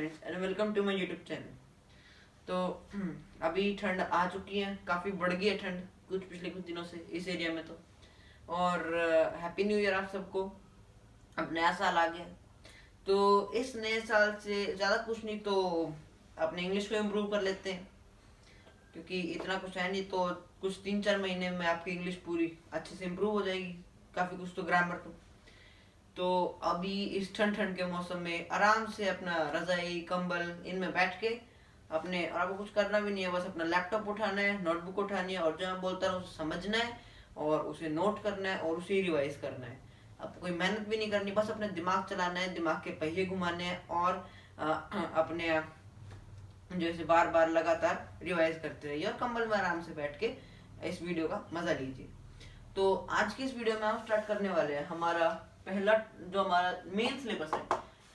Friends and welcome to my YouTube channel. तो अभी ठंड आ चुकी है, काफ़ी बढ़ गई है ठंड पिछले कुछ दिनों से इस एरिया में। तो और हैप्पी न्यू ईयर आप सबको। अब नया साल आ गया, तो इस नए साल से ज़्यादा कुछ नहीं तो अपने इंग्लिश को इम्प्रूव कर लेते हैं, क्योंकि इतना कुछ है नहीं। तो कुछ 3-4 महीने में आपकी इंग्लिश पूरी अच्छे से इम्प्रूव हो जाएगी, काफ़ी कुछ तो ग्रामर तो अभी इस ठंड ठंड के मौसम में आराम से अपना रजाई कंबल इनमें बैठ के अपने, और आपको कुछ करना भी नहीं है, बस अपना लैपटॉप उठाना है, नोटबुक उठानी है और जो मैं बोलता हूँ उसे समझना है और उसे नोट करना है और उसे रिवाइज करना है। आपको कोई मेहनत भी नहीं करनी, बस अपने दिमाग चलाना है, दिमाग के पहिए घुमाने हैं और अपने जैसे बार बार लगातार रिवाइज करते रहिए और कंबल में आराम से बैठ के इस वीडियो का मजा लीजिए। तो आज की इस वीडियो में हम स्टार्ट करने वाले हैं हमारा पहला, जो हमारा मेन सिलेबस है।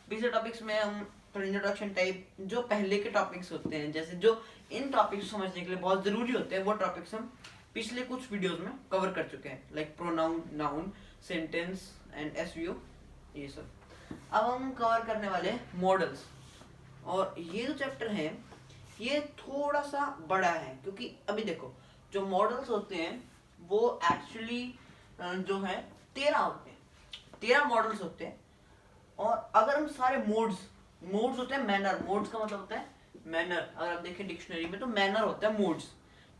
पिछले टॉपिक्स में हम थोड़ा इंट्रोडक्शन टाइप जो पहले के टॉपिक्स होते हैं, जैसे जो इन टॉपिक्स समझने के लिए बहुत ज़रूरी होते हैं, वो टॉपिक्स हम पिछले कुछ वीडियोस में कवर कर चुके हैं, like pronoun, noun, sentence and SVO, ये सब। अब हम कवर करने वाले हैं मॉडल्स। और ये जो चैप्टर है ये थोड़ा सा बड़ा है, क्योंकि अभी देखो जो मॉडल्स होते हैं वो एक्चुअली जो है 13 होते हैं, 13 मॉडल्स होते हैं। और अगर हम सारे मोड्स मोड्स होते हैं मैनर, मोड्स का मतलब होता है मैनर। अगर आप देखें डिक्शनरी में तो मैनर होता है मोड्स,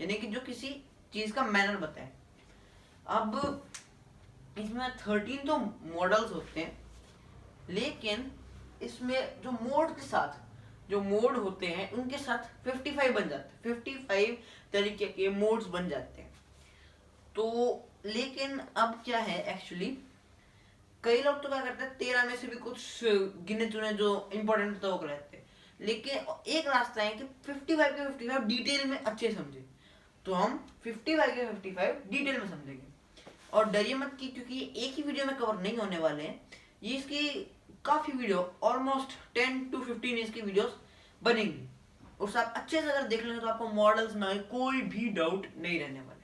यानी कि जो किसी चीज का मैनर बताए। अब इसमें 13 तो मॉडल्स होते हैं, लेकिन इसमें जो मोड के साथ जो मोड होते हैं उनके साथ 55 बन जाते हैं, 55 तरीके के मोड्स बन जाते हैं। तो लेकिन अब क्या है एक्चुअली, कई लोग तो क्या करते हैं 13 में से भी कुछ गिने चुने जो इंपॉर्टेंट तो रहते हैं, लेकिन एक रास्ता है कि 55 के 55 डिटेल में अच्छे समझे। तो हम 55 के 55 डिटेल में समझेंगे। और डरिए मत कि क्योंकि ये एक ही वीडियो में कवर नहीं होने वाले हैं, ये इसकी काफ़ी वीडियो ऑलमोस्ट 10 to 15 इसकी वीडियोस बनेंगी। उस आप अच्छे से अगर देख लेंगे तो आपको मॉडल्स में कोई भी डाउट नहीं रहने वाले।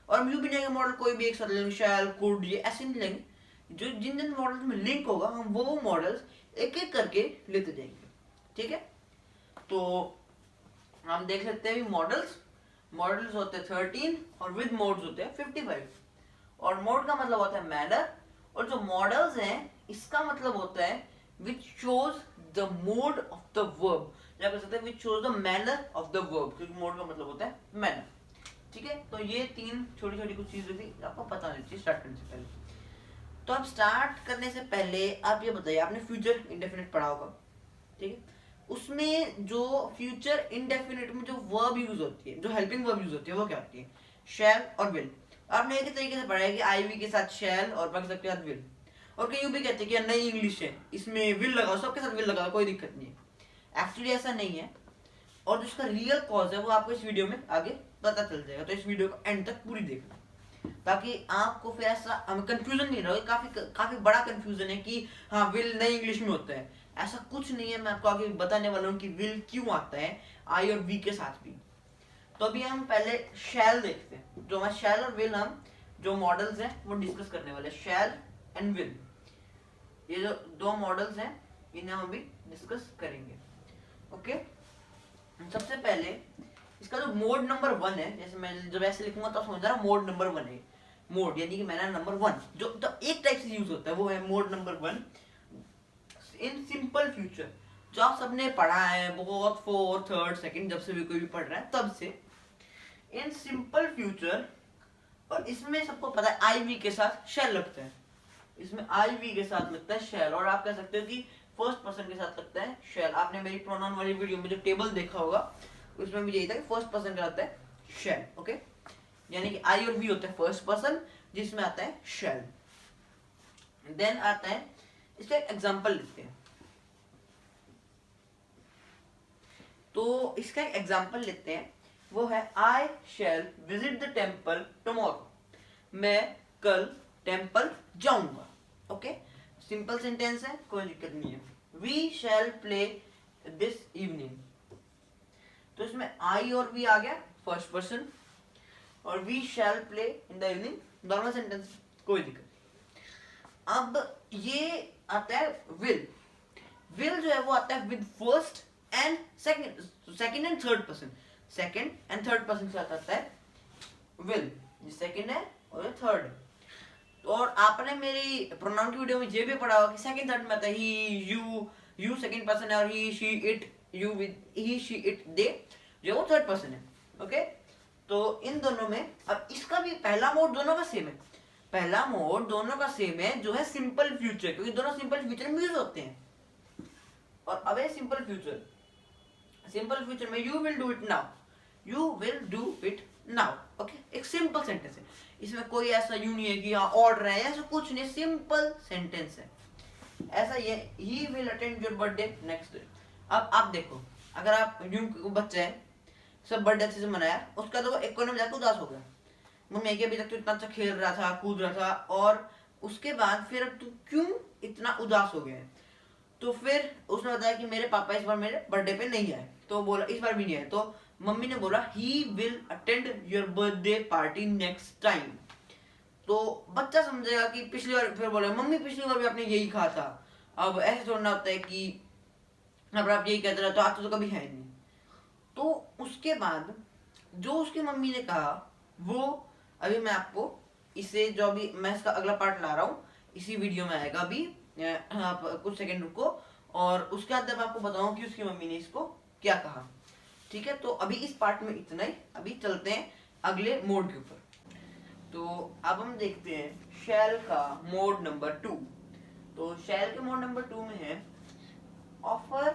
और हम यूं भी नहीं मॉडल कोई भी एक साथ लेंगे, शैल कुड ये ऐसे नहीं लेंगे, जो जिन जिन मॉडल्स में लिंक होगा हम वो मॉडल्स एक एक करके लेते जाएंगे। ठीक है, तो हम देख सकते हैं मॉडल्स मॉडल्स होते हैं 13 और विद मोड्स होते हैं 55। और मोड का मतलब होता है मैनर, और जो मॉडल्स हैं इसका मतलब होता है which shows the mode of the verb, या कह सकते हैं which shows the manner of the verb, क्योंकि मोड का मतलब होता है मैनर। ठीक है, तो ये 3 छोटी छोटी कुछ चीजें थी आपको पता होनी चाहिए स्टार्ट करने से पहले। तो अब स्टार्ट करने से पहले आप ये बताइए, आपने फ्यूचर इंडेफिनिट पढ़ा होगा, ठीक है? उसमें जो फ्यूचर इंडेफिनिट में जो वर्ब यूज होती है, जो हेल्पिंग वर्ब यूज होती है, वो क्या होती है? शैल और विल। आपने एक ही तरीके से पढ़ा है कि आई वी के साथ शैल और बाकी सबके साथ विल। और कई भी कहते हैं कि नई इंग्लिश है, इसमें विल लगाओ, सबके साथ विल लगाओ, कोई दिक्कत नहीं है। एक्चुअली ऐसा नहीं है, और जो इसका रियल कॉज है वो आपको इस वीडियो में आगे पता चल जाएगा। तो इस वीडियो को एंड तक पूरी देखना, ताकि आपको फिर ऐसा कंफ्यूजन नहीं रहे। काफी बड़ा कंफ्यूजन है कि हाँ विल नई इंग्लिश में होता है, ऐसा कुछ नहीं है। मैं आपको आगे बताने वाला हूँ कि विल क्यों आता है आई और वी के साथ भी। तो अभी हम पहले शैल देखते हैं। जो हमारे शैल और विल, हम जो मॉडल्स हैं वो डिस्कस करने वाले, शैल एंड विल। ये जो दो मॉडल्स हैं इन्हें हम अभी डिस्कस करेंगे। ओके, सबसे पहले इसका जो मोड नंबर 1 है, जैसे मैं जब ऐसे लिखूंगा तो समझ रहा मोड नंबर 1 है। मोड यानी कि मैनर नंबर 1 जो तो एक टाइप से यूज होता है, वो है mode number 1 in simple future, जो आप सबने पढ़ा है बहुत, फोर्थ थर्ड सेकंड, जब से भी कोई भी पढ़ रहा है तब से। इन सिंपल फ्यूचर, और इसमें सबको पता है आई वी के साथ शैल लगता है, इसमें आई वी के साथ लगता है शैल। और आप कह सकते हो कि फर्स्ट पर्सन के साथ लगता है शैल। आपने मेरी प्रोनाउन वाली वीडियो में जो टेबल देखा होगा उसमें भी यही था कि फर्स्ट पर्सन का आता है शैल। ओके, यानी कि आई और वी होता है फर्स्ट पर्सन जिसमें आता है शैल। देन आता है, इसका एक एग्जांपल लेते हैं। तो इसका एक एग्जांपल लेते हैं, वो है आई शैल विजिट द टेम्पल टुमारो। मैं कल टेम्पल जाऊंगा। ओके, सिंपल सेंटेंस है, कोई दिक्कत नहीं है। We shall play this evening, तो इसमें आई और वी आ गया फर्स्ट पर्सन, और we shall play in the evening normal sentence, कोई दिक्कत नहीं। अब ये आता है विल। विल जो है वो आता है with first and second and third person, second and third person के साथ आता है विल, ये सेकंड है और ये थर्ड है। और आपने मेरी प्रोनाउन की वीडियो में ये भी पढ़ा होगा कि सेकंड थर्ड में आता है ही, यू सेकंड पर्सन है, और he she it, you with he she it they जो वो थर्ड पर्सन है। ओके, तो इन दोनों में अब इसका भी पहला मोड दोनों का सेम है, पहला मोड दोनों का सेम है जो है सिंपल फ्यूचर, क्योंकि दोनों सिंपल फ्यूचर में यूज होते हैं। और अब है सिंपल फ्यूचर, सिंपल फ्यूचर में you will do it now, you will do it now. Okay, एक सिंपल सेंटेंस है, इसमें कोई ऐसा यू नहीं है कि हाँ ऑर्डर है, ऐसा कुछ नहीं, सिंपल सेंटेंस है। ऐसा ये ही will attend your birthday next day. अब आप देखो, अगर आप यूं बच्चा है, सब बर्थडे अच्छे से मनाया, उसका तो एक कोने में जाकर उदास हो गया, मम्मी कि अभी तक तो इतना अच्छा खेल रहा था, कूद रहा था, और उसके बाद फिर अब तू क्यों इतना उदास हो गया है? तो फिर उसने बताया कि मेरे पापा इस बार मेरे बर्थडे पे नहीं आए, तो बोला इस बार भी नहीं आए, तो मम्मी ने बोला ही will attend your birthday party next time. तो बच्चा समझेगा कि पिछली बार, फिर बोले मम्मी पिछली बार भी आपने यही कहा था। अब ऐसे थोड़ा होता है कि अब आप यही कहते रहे तो आज तो कभी है नहीं। तो उसके बाद जो उसकी मम्मी ने कहा वो अभी मैं आपको इसे, जो अभी मैं इसका अगला पार्ट ला रहा हूँ, इसी वीडियो में आएगा। अभी आप कुछ सेकंड रुको, और उसके बाद मैं आपको बताऊं कि उसकी मम्मी ने इसको क्या कहा। ठीक है, तो अभी इस पार्ट में इतना ही, अभी चलते हैं अगले मोड के ऊपर। तो अब हम देखते हैं शैल का मोड नंबर 2। तो शैल के मोड नंबर 2 में है ऑफर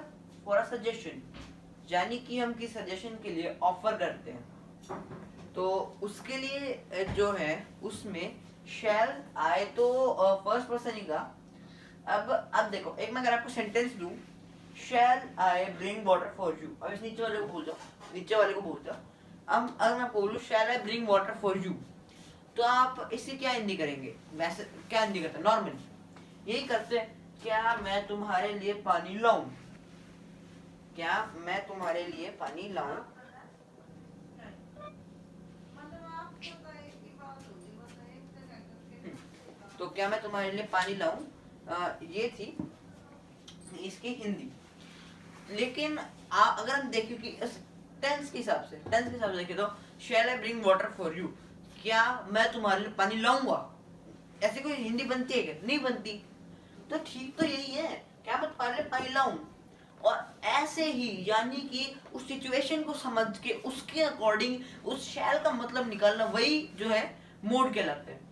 फॉर अ सजेशन, यानी कि हम किसी सजेशन के लिए ऑफर करते हैं। तो उसके लिए जो है उसमें शैल आए तो फर्स्ट पर्सन ही का। अब देखो, एक मैं अगर आपको सेंटेंस दूं, shall I bring water for you, अब इस नीचे वाले को भूल जाओ, नीचे वाले को भूल जाओ। अब अगर मैं बोलूं shall I bring water for you, तो आप इससे क्या हिंदी करेंगे? वैसे क्या हिंदी करते हैं नॉर्मली, यही करते हैं, क्या मैं तुम्हारे लिए पानी लाऊं, क्या मैं तुम्हारे लिए पानी लाऊं। तो क्या मैं तुम्हारे लिए पानी लाऊं, ये थी इसकी हिंदी। लेकिन अगर हम देखें कि टेंस के हिसाब से, देखें तो shall I bring water for you, क्या मैं तुम्हारे लिए पानी लाऊंगा, ऐसे कोई हिंदी बनती है क्या? नहीं बनती। तो ठीक तो यही है, क्या मैं तुम्हारे लिए पानी लाऊं। और ऐसे ही यानी कि उस सिचुएशन को समझ के उसके अकॉर्डिंग उस शैल का मतलब निकालना, वही जो है मोड कहलाता है।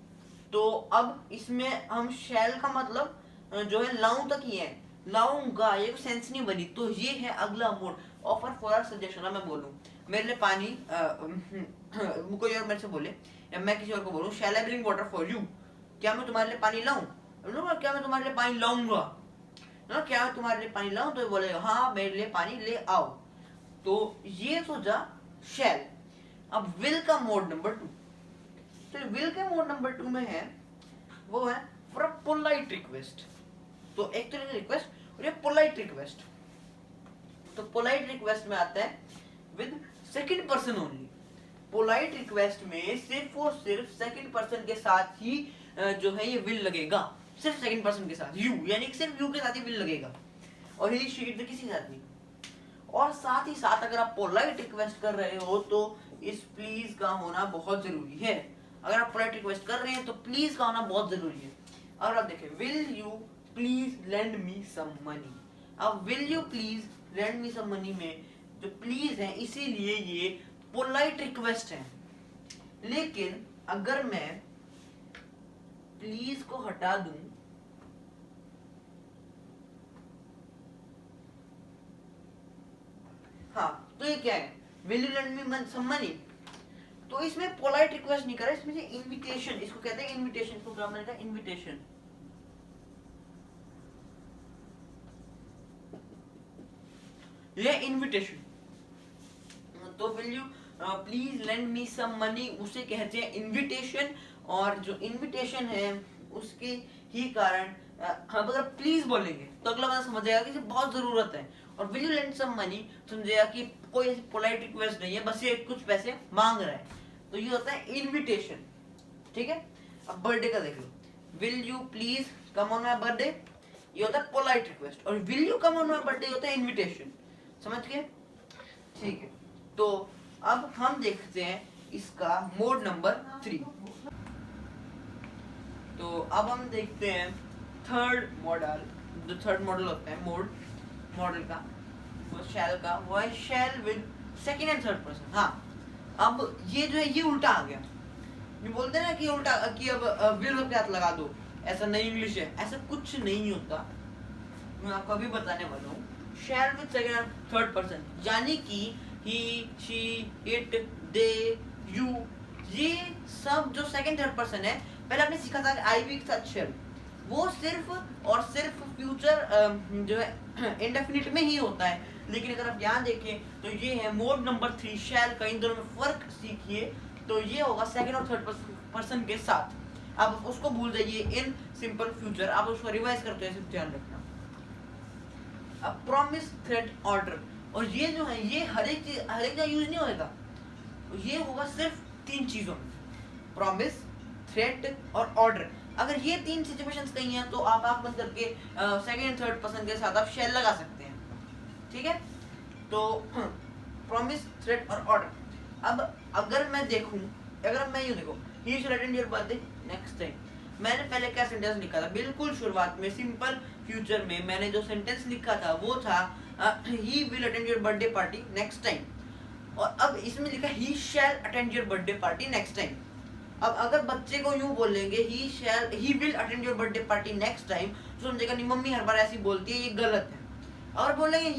तो अब इसमें हम शैल का मतलब जो है लाऊं तक ही है, लाऊंगा ये सेंस नहीं बनी। तो ये है अगला मोड, ऑफर फॉर सजेशन। मैं बोलूं मेरे लिए पानी, कोई और मेरे से बोले या मैं किसी और को बोलूं shall I bring water for you, क्या मैं तुम्हारे लिए पानी लाऊं, क्या मैं तुम्हारे लिए पानी लाऊंगा ना, क्या मैं तुम्हारे लिए पानी लाऊं, तो बोले हाँ मेरे लिए पानी ले आओ। तो ये सोचा शैल। अब विल का मोड नंबर 2, तो विल के मोड नंबर 2 में है वो है फॉर अ पोलाइट रिक्वेस्ट। तो एक तो रिक्वेस्ट और ये पोलाइट रिक्वेस्ट। तो पोलाइट रिक्वेस्ट में आता है with second person only. Polite request में सिर्फ और सिर्फ सेकंड पर्सन के साथ ही जो है ये विल लगेगा, सिर्फ सेकंड पर्सन के साथ, यू, यानी कि सिर्फ यू के साथ ही विल लगेगा, और ही शी इट किसी साथ नहीं। और साथ ही साथ अगर आप पोलाइट रिक्वेस्ट कर रहे हो तो इस प्लीज का होना बहुत जरूरी है। अगर आप पोलाइट रिक्वेस्ट कर रहे हैं तो प्लीज का होना बहुत जरूरी है। और आप देखें will you please lend me some money. अब will you please lend me some money में जो प्लीज है इसीलिए ये पोलाइट रिक्वेस्ट है। लेकिन अगर मैं प्लीज को हटा दूं, हाँ, तो ये क्या है, will you lend me some money. तो इसमें पोलाइट रिक्वेस्ट नहीं करा, इसमें से इनविटेशन, इसको कहते हैं इनविटेशन, इसको ग्रामर का इनविटेशन। ये इनविटेशन। तो will you please lend me some money उसे कहते हैं इनविटेशन। और जो इनविटेशन है उसके ही कारण हम अगर प्लीज बोलेंगे तो अगला बंदा समझ जाएगा कि बहुत जरूरत है। और will you lend some money समझेगा कि कोई ऐसी पोलाइट रिक्वेस्ट नहीं है, बस ये कुछ पैसे मांग रहा है। तो ये होता है इनविटेशन। ठीक है, अब बर्थडे का देख लो, will you please come on my birthday, ये होता है पोलाइट रिक्वेस्ट, और will you come on my birthday होता है इनविटेशन। समझ गए? ठीक है, तो अब हम देखते हैं इसका मोड नंबर 3। तो अब हम देखते हैं थर्ड मॉडल। जो थर्ड मॉडल होता है मोड मॉडल का, वो शैल का, वो है shall with second and third person. हाँ, अब ये जो है ये उल्टा आ गया। ये बोलते हैं ना कि उल्टा कि अब विल के हाथ लगा दो, ऐसा नहीं इंग्लिश है, ऐसा कुछ नहीं होता। मैं आपको अभी बताने वाला हूँ। Shall with second and third person, यानी कि he, she, it, they, you, ये सब जो सेकंड थर्ड पर्सन है, पहले आपने सीखा था आई वी के साथ शेल, वो सिर्फ और सिर्फ फ्यूचर जो है इंडेफिनिट में ही होता है। लेकिन अगर आप यहाँ देखें तो ये है मोड नंबर 3 शैल का। इन दोनों में फर्क सीखिए, तो ये होगा सेकंड और थर्ड पर्सन के साथ। आप उसको भूल जाइए इन सिंपल फ्यूचर, आप उसको रिवाइज करते हैं, ध्यान रखना। अब प्रॉमिस, थ्रेट, ऑर्डर, और ये जो है ये हर एक जगह यूज नहीं होगा। ये होगा सिर्फ 3 चीजों में, प्रॉमिस, थ्रेट और ऑर्डर। अगर ये 3 सिचुएशंस कही हैं तो आप आंख बंद करके सेकंड एंड थर्ड पर्सन के साथ आप शेल लगा सकते हैं। ठीक है, तो प्रॉमिस, थ्रेट और ऑर्डर। अब अगर मैं देखूं, अगर मैं यूं देखो, he shall attend your birthday next time, मैंने पहले क्या सेंटेंस लिखा था? बिल्कुल शुरुआत में सिंपल फ्यूचर में मैंने जो सेंटेंस लिखा था वो था he will attend your birthday party next time. और अब इसमें लिखा he shall attend your birthday party next time. अब अगर बच्चे को यूं बोलेंगे he will attend your birthday party next time, तो समझेगा नहीं मम्मी हर बार ऐसी बोलती है, ये गलत है। और बोलेंगे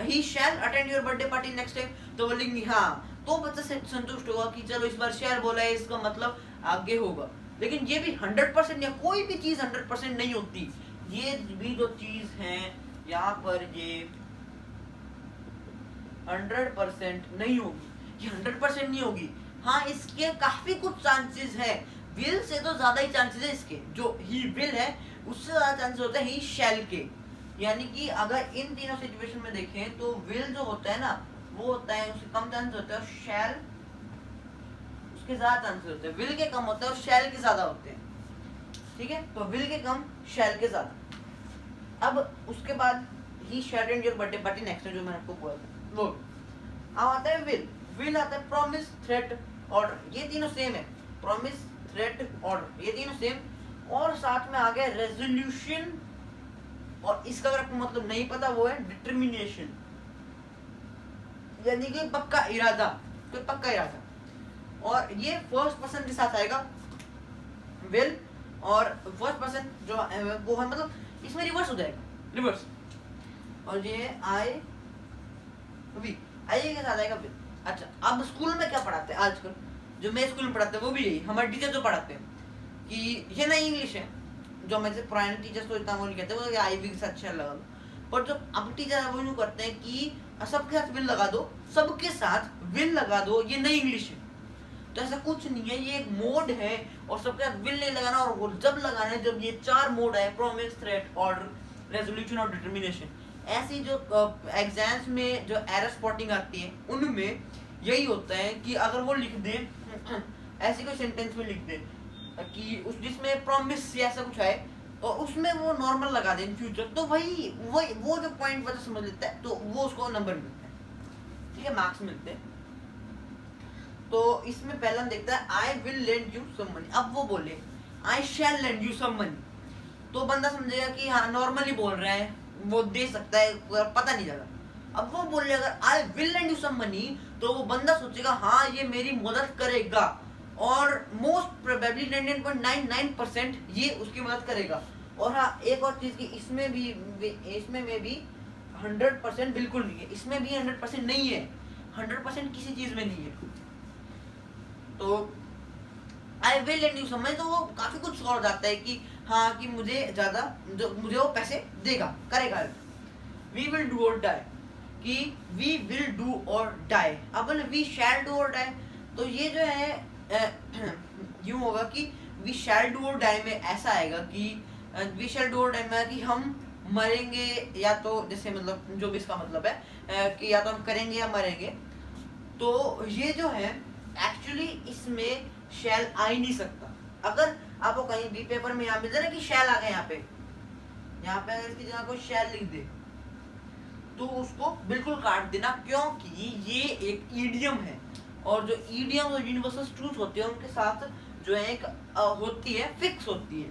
he shall attend your birthday party next time, तो बोलेंगे हाँ, तो बच्चा संतुष्ट होगा कि चलो इस बार शैल बोला है, इसका मतलब आगे होगा। लेकिन ये भी 100% या कोई भी चीज 100% नहीं होती। ये भी जो चीज है यहाँ पर ये 100% नहीं होगी, ये 100% नहीं होगी। हाँ, इसके काफी कुछ चांसेस है, विल से तो ज्यादा ही चांसेस है इसके। जो ही विल है उससे ज्यादा चांसेस होते हैं ही शैल के। यानी कि अगर इन तीनों सिचुएशन में देखें तो विल जो होता है ना वो होता है, उसके कम चांसेस होते हैं, और शैल उसके ज्यादा चांसेस होते हैं। विल के कम होते हैं और शैल के ज्यादा होते हैं। ठीक है, तो विल के कम, शैल के ज्यादा। अब उसके बाद he shall attend your birthday party next, जो मैंने आपको बोला था वो। अब आता है विल आता है प्रॉमिस, थ्रेट, ऑर्डर, ये तीनों सेम है। प्रॉमिस, थ्रेट, ऑर्डर, ये तीनों सेम। और साथ में आ गया रेजोल्यूशन, और इसका अगर आपको मतलब नहीं पता वो है डिटर्मिनेशन, यानी कि पक्का इरादा, कोई पक्का इरादा। और ये फर्स्ट पर्सन के साथ आएगा विल, और फर्स्ट पर्सन जो वो है मतलब इसमें रिवर्स हो जाएगा, रिवर्स। और ये आई के साथ आएगा विल। अच्छा, अब स्कूल में क्या पढ़ाते हैं आजकल? जो मैं स्कूल में पढ़ाते हैं वो भी यही, हमारे टीचर जो पढ़ाते हैं कि ये नई इंग्लिश है। जो हमारे पुराने टीचर्स तो इतना वो नहीं कहते, वो आई वी के साथ शेल लगा दो। पर जो अब टीचर है वो यूँ करते हैं कि सबके साथ विल लगा दो, सबके साथ विल लगा दो, ये नई इंग्लिश है। तो ऐसा कुछ नहीं है, ये एक मोड है, और सबके साथ विल नहीं लगाना। और वो जब लगाना है जब ये 4 मोड है, प्रॉमिस, थ्रेट, ऑर्डर, रेजोल्यूशन और डिटर्मिनेशन। ऐसी जो एग्जाम्स में जो एरर स्पॉटिंग आती है उनमें यही होता है कि अगर वो लिख दे ऐसी कोई सेंटेंस में लिख दे कि उस जिसमें प्रॉमिस या ऐसा कुछ है और उसमें वो नॉर्मल लगा दे इन फ्यूचर, तो वही वो जो पॉइंट बच्चा समझ लेता है तो वो उसको नंबर मिलता है। ठीक है, मार्क्स मिलते हैं। तो इसमें पहला देखता है I will lend you some money. अब वो बोले I shall lend you some money, तो बंदा समझेगा कि हाँ नॉर्मली बोल रहा है, वो दे सकता है, पता नहीं चला। अब वो बोले अगर I will lend you some money, तो वो बंदा सोचेगा हाँ ये मेरी मदद करेगा, और मोस्ट प्रोबेबली 99.99% ये उसकी मदद करेगा। और हाँ, एक और चीज की इसमें भी 100% बिल्कुल नहीं है, इसमें भी 100% नहीं है, 100% किसी चीज में नहीं है। तो I will lend you some money, तो वो काफी कुछ और जाता है कि हाँ कि मुझे वो पैसे देगा, करेगा। वी विल डू और डाई, कि वी विल डू और डाई। अब बोले वी शैल डू और डाई, तो ये जो है यूं होगा कि वी शैल डू और डाई में ऐसा आएगा कि वी शैल डू और डाई में कि हम मरेंगे, या तो जैसे मतलब जो भी इसका मतलब है कि या तो हम करेंगे या मरेंगे। तो ये जो है एक्चुअली इसमें शैल आ ही नहीं सकता। अगर आपको कहीं भी पेपर में यहाँ मिल जाए ना कि शैल आ गया यहाँ पे, यहाँ पे अगर इसकी जगह कोई शैल लिख दे तो उसको बिल्कुल काट देना, क्योंकि ये एक ईडियम है और जो ईडियम और यूनिवर्सल ट्रूथ होते हैं उनके साथ जो है एक होती है, फिक्स होती है।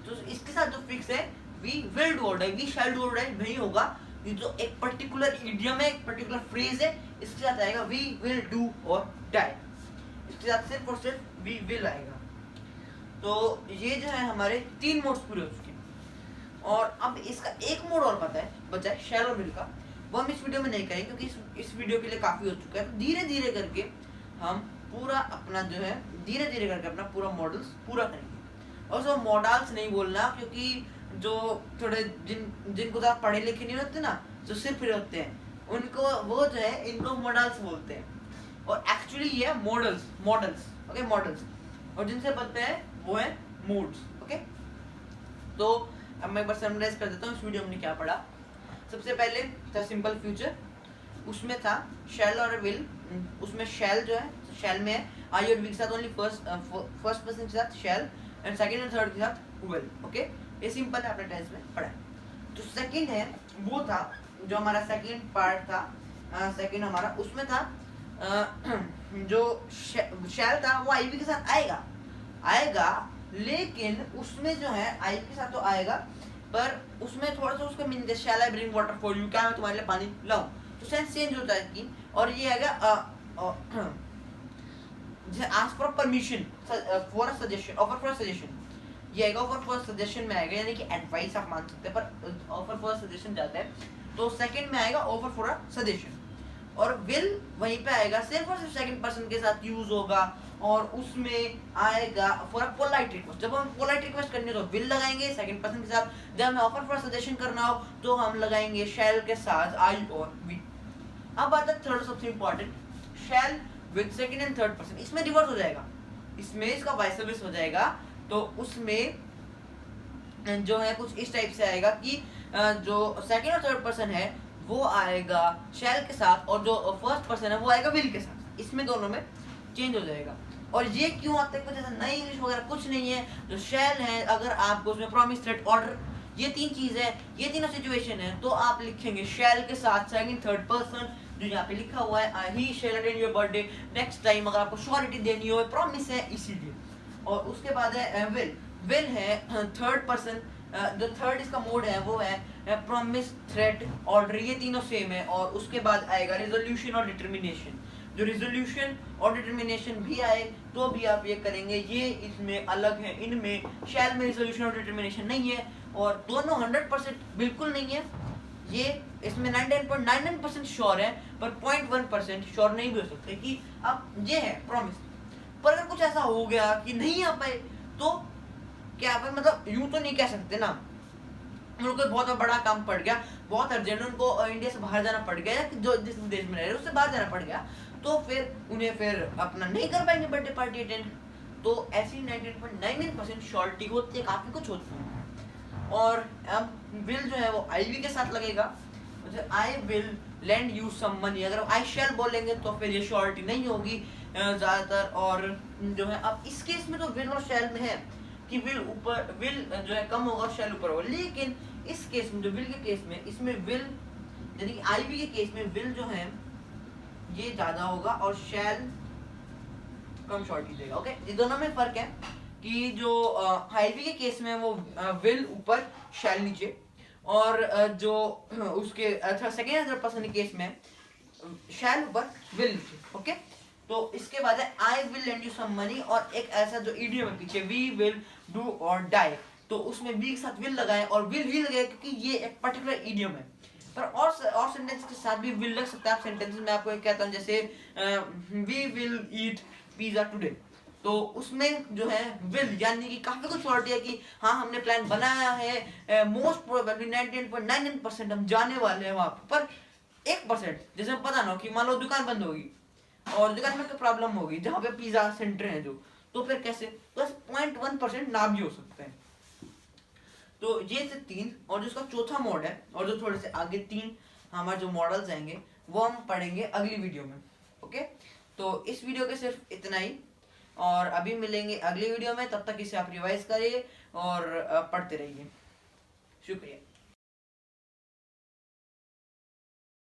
तो इसके साथ जो फिक्स है वी विल डू और डाई, वी शैल डू और डाई नहीं होगा। ये जो एक पर्टिकुलर ईडियम है, एक पर्टिकुलर फ्रेज है, इसके साथ आएगा वी विल डू और डाई, इसके साथ सिर्फ और सिर्फ वी विल आएगा। तो ये जो है हमारे 3 मोड्स पूरे हो चुके हैं। और अब इसका एक मोड और बचा है शैलो विल का, वो हम इस वीडियो में नहीं करेंगे क्योंकि इस वीडियो के लिए काफी हो चुका है। तो धीरे धीरे करके हम पूरा अपना जो है धीरे धीरे करके अपना पूरा मॉडल्स पूरा करेंगे। और सब मॉडल्स नहीं बोलना, क्योंकि जो थोड़े जिनको ज़्यादा पढ़े लिखे नहीं होते ना, जो सिर्फ होते हैं, उनको वो जो है इनको मॉडल्स बोलते हैं, और एक्चुअली ये मॉडल्स ओके, मॉडल्स। और जिनसे बनते हैं वो है मूड्स। ओके, तो अब मैं एक बार समराइज कर देता हूँ इस वीडियो में क्या पढ़ा। सबसे पहले था सिंपल फ्यूचर, उसमें था शैल और विल। उसमें शैल जो है, शैल में है आई और वी के साथ ओनली फर्स्ट पर्सन के साथ शैल एंड सेकंड और थर्ड के साथ विल। ओके, ये सिंपल है, आपने टेंस में पढ़ा है। तो सेकंड है वो था जो हमारा सेकंड पार्ट था, सेकंड हमारा उसमें था जो शैल था वो आई वी के साथ आएगा, लेकिन उसमें जो है आई के साथ तो आएगा, पर उसमें थोड़ा सा उसका meaning shall I bring water for you, क्या मैं तुम्हारे लिए पानी लाऊं, तो सेंस चेंज होता है कि, और ये आएगा ask for permission for a suggestion, offer for suggestion, ये आएगा ऑफर फॉर सजेशन में आएगा, यानी कि एडवाइस आप मान सकते हैं, पर ऑफर फॉर सजेशन जाता है तो सेकंड में आएगा ऑफर फॉर अ सजेशन। और विल वहीं पे आएगा, सिर्फ और सिर्फ सेकंड पर्सन के साथ यूज होगा, और उसमें आएगा फॉर अ पोलाइट रिक्वेस्ट। जब हम पोलाइट रिक्वेस्ट करनी हो तो विल लगाएंगे सेकंड पर्सन के साथ, जब हमें ऑफर फॉर सजेशन करना हो तो हम लगाएंगे शैल के साथ आई और वी। अब आता है थर्ड सबसे important, shall with second and third person. इसमें रिवर्स हो जाएगा, इसमें इसका वाइस वर्सा हो जाएगा। तो उसमें जो है कुछ इस टाइप से आएगा कि जो सेकंड और थर्ड पर्सन है वो आएगा शैल के साथ, और जो फर्स्ट पर्सन है वो आएगा विल के साथ। इसमें दोनों में चेंज हो जाएगा। और ये क्यों आता है, कुछ ऐसा नई इंग्लिश वगैरह कुछ नहीं है। जो शैल है, अगर आपको उसमें प्रॉमिस, थ्रेट, ऑर्डर, ये 3 चीज है, ये तीनों सिचुएशन है, तो आप लिखेंगे शैल के साथ सेकंड थर्ड पर्सन, जो यहाँ पे लिखा हुआ है he shall attend your birthday next time, अगर आपको श्योरिटी देनी हो, प्रॉमिस है इसीलिए। और उसके बाद है विल है थर्ड पर्सन, जो थर्ड इसका मोड है वो है प्रॉमिस, थ्रेट, ऑर्डर, ये तीनों सेम है। और उसके बाद आएगा रेजोल्यूशन और डिटर्मिनेशन। जो रेजोल्यूशन और डिटर्मिनेशन भी आए तो भी आप ये करेंगे, ये इसमें अलग है, इनमें शैल में रेजोल्यूशन और डिटर्मिनेशन नहीं है, और दोनों 100% बिल्कुल नहीं है। ये इसमें 99.99% श्योर है, पर 0.1% श्योर नहीं भी हो सकते कि अब ये है प्रॉमिस। पर अगर कुछ ऐसा हो गया कि नहीं आ पाए तो क्या आप, मतलब यूं तो नहीं कह सकते ना, उनको बहुत बड़ा काम पड़ गया, बहुत अर्जेंट, उनको इंडिया से बाहर जाना पड़ गया, जो जिस देश में रह रहे उससे बाहर जाना पड़ गया, तो फिर उन्हें फिर अपना नहीं कर पाएंगे बर्थडे पार्टी अटेंड। तो ऐसी 99.99% श्योरिटी होती है, काफी कुछ होती है। और अब विल जो है वो आई वी के साथ लगेगा, I will lend you some money, अगर आई शैल बोलेंगे तो फिर ये श्योरिटी नहीं होगी ज्यादातर। और जो है अब इस केस में तो विल और शैल में है कि विल ऊपर, विल जो है कम होगा, शैल ऊपर होगा, लेकिन इस केस में जो विल के केस में, इसमें विल यानी कि आई वी के केस में विल जो है ये ज्यादा होगा और शैल कम श्योरिटी देगा। ओके, ये दोनों में फर्क है कि जो आई वी के केस में वो विल ऊपर शैल नीचे, और जो उसके सेकेंड थर्ड पर्सन के केस में शैल ऊपर विल नीचे। ओके, तो इसके बाद है I will lend you some money, और एक ऐसा जो इडियम है पीछे, वी विल डू और डाई, तो उसमें वी के साथ विल लगाए, और विल लगाए क्योंकि ये एक पर्टिकुलर इडियम है। पर और सेंटेंस के साथ भी विल लग सकता है। आप सेंटेंस में आपको एक कहता हूँ, जैसे we will eat pizza today, तो उसमें जो है विल यानी कि काफी कुछ श्योरिटी है कि हाँ हमने प्लान बनाया है, मोस्ट प्रोबेबली 99.99% हम जाने वाले हैं वहां पर 1% जैसे पता ना हो कि मान लो दुकान बंद होगी और दुकान में कोई प्रॉब्लम होगी जहाँ पे पिज्जा सेंटर है जो, तो फिर कैसे, बस 0.1% ना भी हो सकते हैं। तो ये से 3, और जो इसका चौथा मोड है, और जो थोड़े से आगे 3 हमारे जो मॉडल्स आएंगे वो हम पढ़ेंगे अगली वीडियो में। ओके, तो इस वीडियो के सिर्फ इतना ही, और अभी मिलेंगे अगली वीडियो में। तब तक इसे आप रिवाइज करिए और पढ़ते रहिए। शुक्रिया।